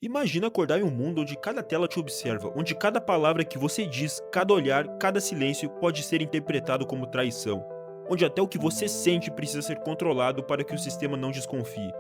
Imagina acordar em um mundo onde cada tela te observa, onde cada palavra que você diz, cada olhar, cada silêncio pode ser interpretado como traição, onde até o que você sente precisa ser controlado para que o sistema não desconfie.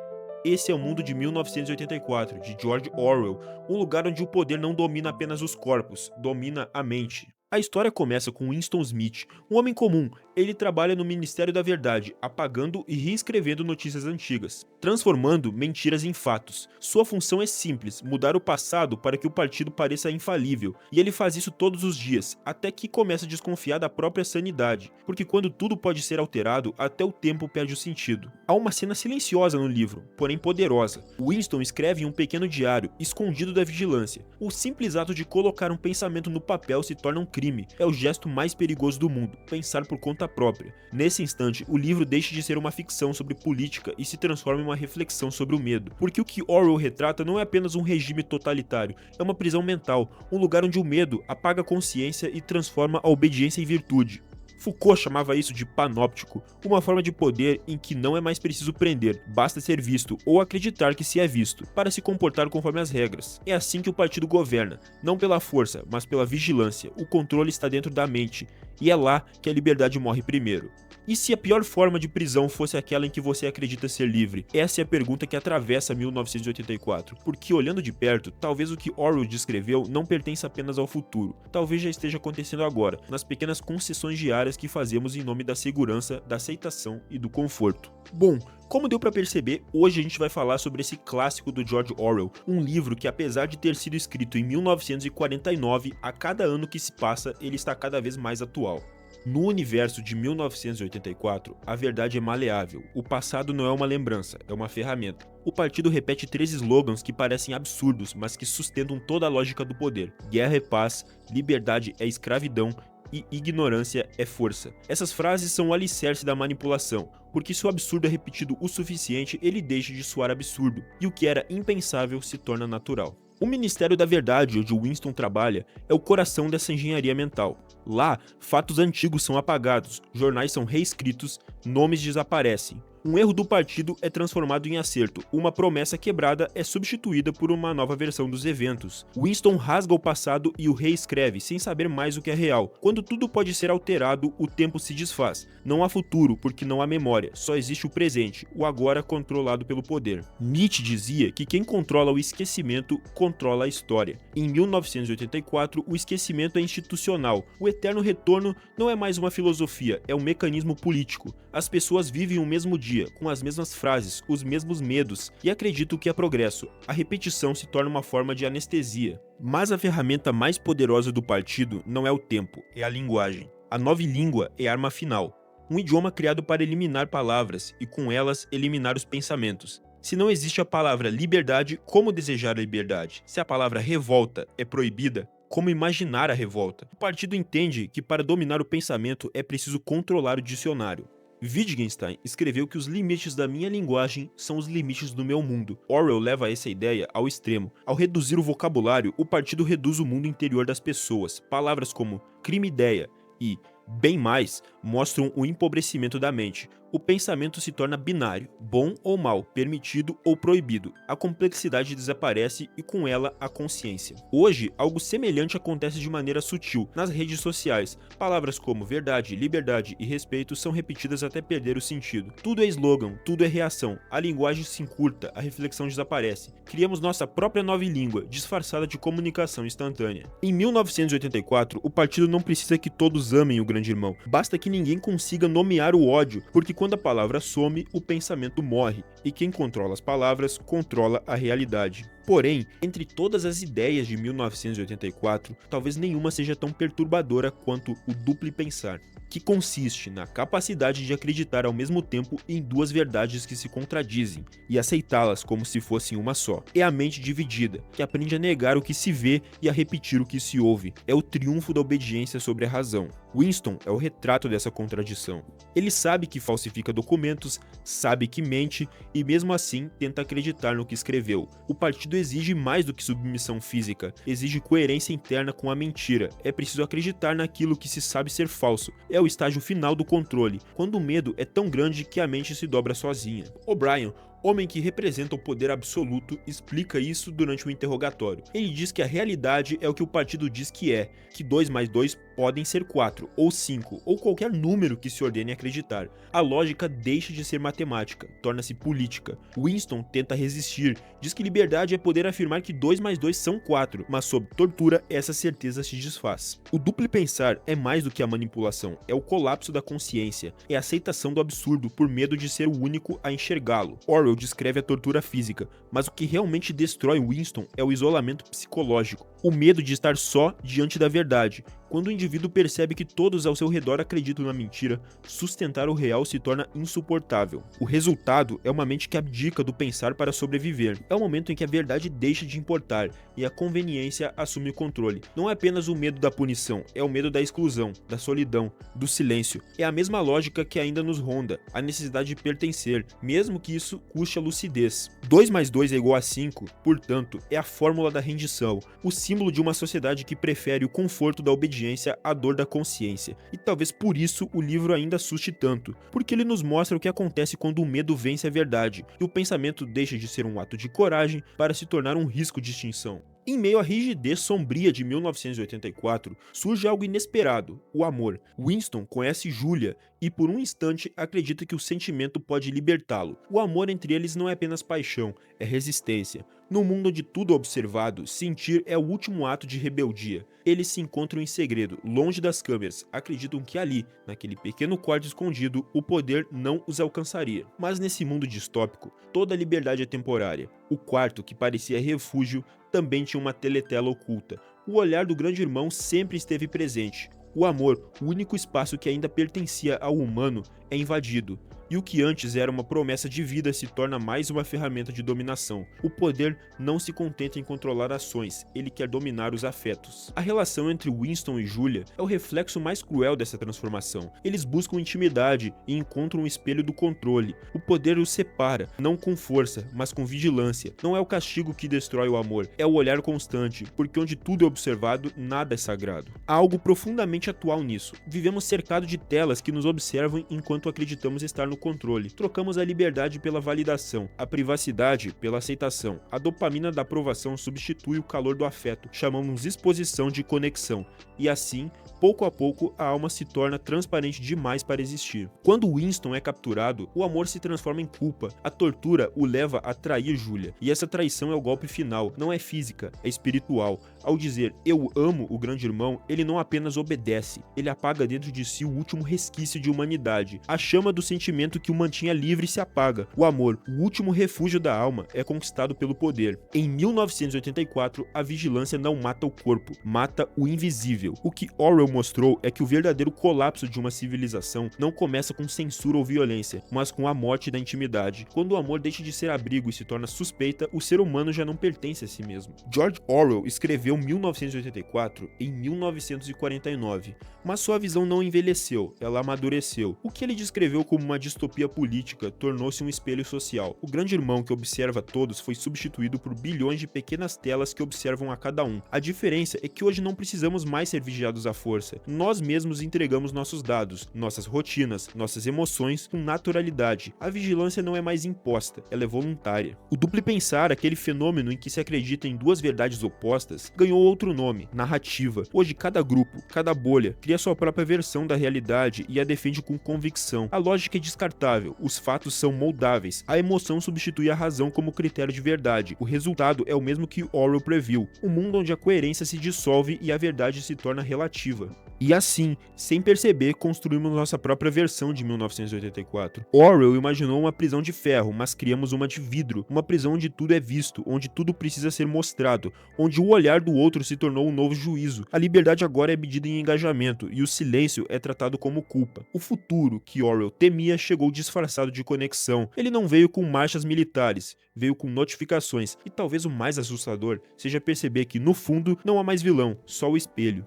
Esse é o mundo de 1984, de George Orwell, um lugar onde o poder não domina apenas os corpos, domina a mente. A história começa com Winston Smith, um homem comum. Ele trabalha no Ministério da Verdade, apagando e reescrevendo notícias antigas, transformando mentiras em fatos. Sua função é simples: mudar o passado para que o partido pareça infalível, e ele faz isso todos os dias, até que começa a desconfiar da própria sanidade, porque quando tudo pode ser alterado, até o tempo perde o sentido. Há uma cena silenciosa no livro, porém poderosa. Winston escreve em um pequeno diário, escondido da vigilância. O simples ato de colocar um pensamento no papel se torna um crime. É o gesto mais perigoso do mundo, pensar por conta própria. Nesse instante, o livro deixa de ser uma ficção sobre política e se transforma em uma reflexão sobre o medo. Porque o que Orwell retrata não é apenas um regime totalitário, é uma prisão mental, um lugar onde o medo apaga a consciência e transforma a obediência em virtude. Foucault chamava isso de panóptico, uma forma de poder em que não é mais preciso prender, basta ser visto ou acreditar que se é visto, para se comportar conforme as regras. É assim que o partido governa, não pela força, mas pela vigilância. O controle está dentro da mente, e é lá que a liberdade morre primeiro. E se a pior forma de prisão fosse aquela em que você acredita ser livre? Essa é a pergunta que atravessa 1984, porque olhando de perto, talvez o que Orwell descreveu não pertence apenas ao futuro, talvez já esteja acontecendo agora, nas pequenas concessões diárias que fazemos em nome da segurança, da aceitação e do conforto. Bom, como deu pra perceber, hoje a gente vai falar sobre esse clássico do George Orwell, um livro que, apesar de ter sido escrito em 1949, a cada ano que se passa, ele está cada vez mais atual. No universo de 1984, a verdade é maleável. O passado não é uma lembrança, é uma ferramenta. O partido repete 3 slogans que parecem absurdos, mas que sustentam toda a lógica do poder: guerra é paz, liberdade é escravidão e ignorância é força. Essas frases são o alicerce da manipulação, porque se o absurdo é repetido o suficiente, ele deixa de soar absurdo, e o que era impensável se torna natural. O Ministério da Verdade, onde Winston trabalha, é o coração dessa engenharia mental. Lá, fatos antigos são apagados, jornais são reescritos, nomes desaparecem. Um erro do partido é transformado em acerto, uma promessa quebrada é substituída por uma nova versão dos eventos. Winston rasga o passado e o reescreve, sem saber mais o que é real. Quando tudo pode ser alterado, o tempo se desfaz. Não há futuro, porque não há memória, só existe o presente, o agora controlado pelo poder. Nietzsche dizia que quem controla o esquecimento, controla a história. Em 1984, o esquecimento é institucional. O eterno retorno não é mais uma filosofia, é um mecanismo político. As pessoas vivem o mesmo dia, com as mesmas frases, os mesmos medos, e acreditam que é progresso. A repetição se torna uma forma de anestesia. Mas a ferramenta mais poderosa do partido não é o tempo, é a linguagem. A nova língua é a arma final. Um idioma criado para eliminar palavras e, com elas, eliminar os pensamentos. Se não existe a palavra liberdade, como desejar a liberdade? Se a palavra revolta é proibida, como imaginar a revolta? O partido entende que para dominar o pensamento é preciso controlar o dicionário. Wittgenstein escreveu que os limites da minha linguagem são os limites do meu mundo. Orwell leva essa ideia ao extremo. Ao reduzir o vocabulário, o partido reduz o mundo interior das pessoas. Palavras como crime-ideia e bem mais mostram o empobrecimento da mente. O pensamento se torna binário, bom ou mal, permitido ou proibido. A complexidade desaparece e com ela a consciência. Hoje, algo semelhante acontece de maneira sutil. Nas redes sociais, palavras como verdade, liberdade e respeito são repetidas até perder o sentido. Tudo é slogan, tudo é reação. A linguagem se encurta, a reflexão desaparece. Criamos nossa própria nova língua, disfarçada de comunicação instantânea. Em 1984, o partido não precisa que todos amem o grande irmão. Basta que ninguém consiga nomear o ódio, porque quando a palavra some, o pensamento morre, e quem controla as palavras controla a realidade. Porém, entre todas as ideias de 1984, talvez nenhuma seja tão perturbadora quanto o duplo pensar, que consiste na capacidade de acreditar ao mesmo tempo em 2 verdades que se contradizem e aceitá-las como se fossem uma só. É a mente dividida, que aprende a negar o que se vê e a repetir o que se ouve. É o triunfo da obediência sobre a razão. Winston é o retrato dessa contradição. Ele sabe que falsifica documentos, sabe que mente e mesmo assim tenta acreditar no que escreveu. O partido exige mais do que submissão física, exige coerência interna com a mentira. É preciso acreditar naquilo que se sabe ser falso. É o estágio final do controle, quando o medo é tão grande que a mente se dobra sozinha. O'Brien, homem que representa o poder absoluto, explica isso durante o interrogatório. Ele diz que a realidade é o que o partido diz que é, que 2 mais 2 podem ser 4, ou 5, ou qualquer número que se ordene acreditar. A lógica deixa de ser matemática, torna-se política. Winston tenta resistir, diz que liberdade é poder afirmar que 2 mais 2 são 4, mas sob tortura essa certeza se desfaz. O duplo pensar é mais do que a manipulação, é o colapso da consciência, é a aceitação do absurdo por medo de ser o único a enxergá-lo. Orwell descreve a tortura física, mas o que realmente destrói Winston é o isolamento psicológico, o medo de estar só diante da verdade. Quando o indivíduo percebe que todos ao seu redor acreditam na mentira, sustentar o real se torna insuportável. O resultado é uma mente que abdica do pensar para sobreviver. É o momento em que a verdade deixa de importar e a conveniência assume o controle. Não é apenas o medo da punição, é o medo da exclusão, da solidão, do silêncio. É a mesma lógica que ainda nos ronda, a necessidade de pertencer, mesmo que isso custe a lucidez. 2 mais 2 é igual a 5, portanto, é a fórmula da rendição, o símbolo de uma sociedade que prefere o conforto da obediência à dor da consciência. E talvez por isso o livro ainda assuste tanto, porque ele nos mostra o que acontece quando o medo vence a verdade, e o pensamento deixa de ser um ato de coragem para se tornar um risco de extinção. Em meio à rigidez sombria de 1984, surge algo inesperado, o amor. Winston conhece Julia e por um instante acredita que o sentimento pode libertá-lo. O amor entre eles não é apenas paixão, é resistência. No mundo onde tudo é observado, sentir é o último ato de rebeldia. Eles se encontram em segredo, longe das câmeras, acreditam que ali, naquele pequeno quarto escondido, o poder não os alcançaria. Mas nesse mundo distópico, toda liberdade é temporária. O quarto, que parecia refúgio, também tinha uma teletela oculta. O olhar do grande irmão sempre esteve presente. O amor, o único espaço que ainda pertencia ao humano, é invadido. E o que antes era uma promessa de vida se torna mais uma ferramenta de dominação. O poder não se contenta em controlar ações, ele quer dominar os afetos. A relação entre Winston e Julia é o reflexo mais cruel dessa transformação. Eles buscam intimidade e encontram um espelho do controle. O poder os separa, não com força, mas com vigilância. Não é o castigo que destrói o amor, é o olhar constante, porque onde tudo é observado, nada é sagrado. Há algo profundamente atual nisso. Vivemos cercados de telas que nos observam enquanto acreditamos estar no controle. Trocamos a liberdade pela validação, a privacidade pela aceitação. A dopamina da aprovação substitui o calor do afeto, chamamos exposição de conexão. E assim, pouco a pouco, a alma se torna transparente demais para existir. Quando Winston é capturado, o amor se transforma em culpa. A tortura o leva a trair Julia. E essa traição é o golpe final, não é física, é espiritual. Ao dizer "eu amo o grande irmão", ele não apenas obedece, ele apaga dentro de si o último resquício de humanidade. A chama do sentimento que o mantinha livre se apaga. O amor, o último refúgio da alma, é conquistado pelo poder. Em 1984, a vigilância não mata o corpo, mata o invisível. O que Orwell mostrou é que o verdadeiro colapso de uma civilização não começa com censura ou violência, mas com a morte da intimidade. Quando o amor deixa de ser abrigo e se torna suspeita, o ser humano já não pertence a si mesmo. George Orwell escreveu 1984 em 1949, mas sua visão não envelheceu, ela amadureceu. O que ele descreveu como uma distopia política tornou-se um espelho social. O grande irmão que observa todos foi substituído por bilhões de pequenas telas que observam a cada um. A diferença é que hoje não precisamos mais ser vigiados à força. Nós mesmos entregamos nossos dados, nossas rotinas, nossas emoções com naturalidade. A vigilância não é mais imposta, ela é voluntária. O duplo pensar, aquele fenômeno em que se acredita em duas verdades opostas, ganhou outro nome, narrativa. Hoje cada grupo, cada bolha, cria sua própria versão da realidade e a defende com convicção. A lógica é descartável, os fatos são moldáveis, a emoção substitui a razão como critério de verdade. O resultado é o mesmo que Orwell previu, um mundo onde a coerência se dissolve e a verdade se torna relativa. E assim, sem perceber, construímos nossa própria versão de 1984. Orwell imaginou uma prisão de ferro, mas criamos uma de vidro, uma prisão onde tudo é visto, onde tudo precisa ser mostrado, onde o olhar do outro se tornou um novo juízo. A liberdade agora é medida em engajamento e o silêncio é tratado como culpa. O futuro que Orwell temia chegou disfarçado de conexão. Ele não veio com marchas militares, veio com notificações, e talvez o mais assustador seja perceber que no fundo não há mais vilão, só o espelho.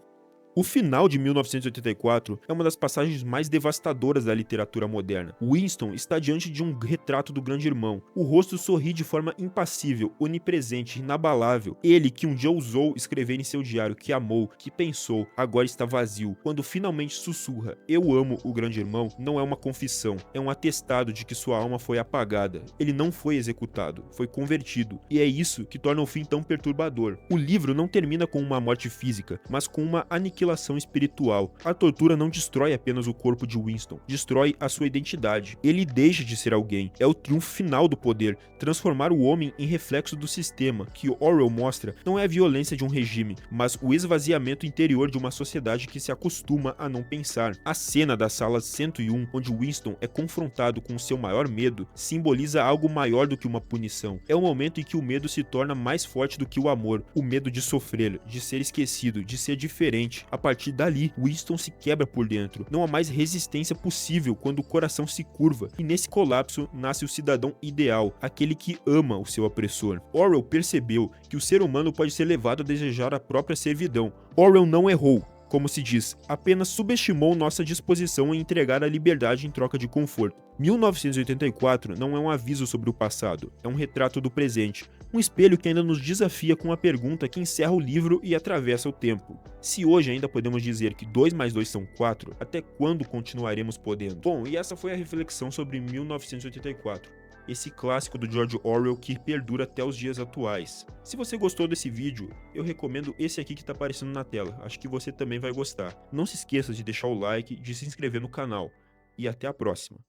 O final de 1984 é uma das passagens mais devastadoras da literatura moderna. Winston está diante de um retrato do grande irmão. O rosto sorri de forma impassível, onipresente, inabalável. Ele que um dia ousou escrever em seu diário que amou, que pensou, agora está vazio. Quando finalmente sussurra, eu amo o grande irmão, não é uma confissão, é um atestado de que sua alma foi apagada. Ele não foi executado, foi convertido. E é isso que torna o fim tão perturbador. O livro não termina com uma morte física, mas com uma aniquilação espiritual. A tortura não destrói apenas o corpo de Winston, destrói a sua identidade. Ele deixa de ser alguém. É o triunfo final do poder, transformar o homem em reflexo do sistema. Que Orwell mostra não é a violência de um regime, mas o esvaziamento interior de uma sociedade que se acostuma a não pensar. A cena da sala 101, onde Winston é confrontado com o seu maior medo, simboliza algo maior do que uma punição. É o momento em que o medo se torna mais forte do que o amor, o medo de sofrer, de ser esquecido, de ser diferente. A partir dali, Winston se quebra por dentro. Não há mais resistência possível quando o coração se curva, e nesse colapso nasce o cidadão ideal, aquele que ama o seu opressor. Orwell percebeu que o ser humano pode ser levado a desejar a própria servidão. Orwell não errou. Como se diz, apenas subestimou nossa disposição em entregar a liberdade em troca de conforto. 1984 não é um aviso sobre o passado, é um retrato do presente, um espelho que ainda nos desafia com a pergunta que encerra o livro e atravessa o tempo. Se hoje ainda podemos dizer que 2 mais 2 são 4, até quando continuaremos podendo? Bom, e essa foi a reflexão sobre 1984. Esse clássico do George Orwell que perdura até os dias atuais. Se você gostou desse vídeo, eu recomendo esse aqui que está aparecendo na tela, acho que você também vai gostar. Não se esqueça de deixar o like, de se inscrever no canal, e até a próxima.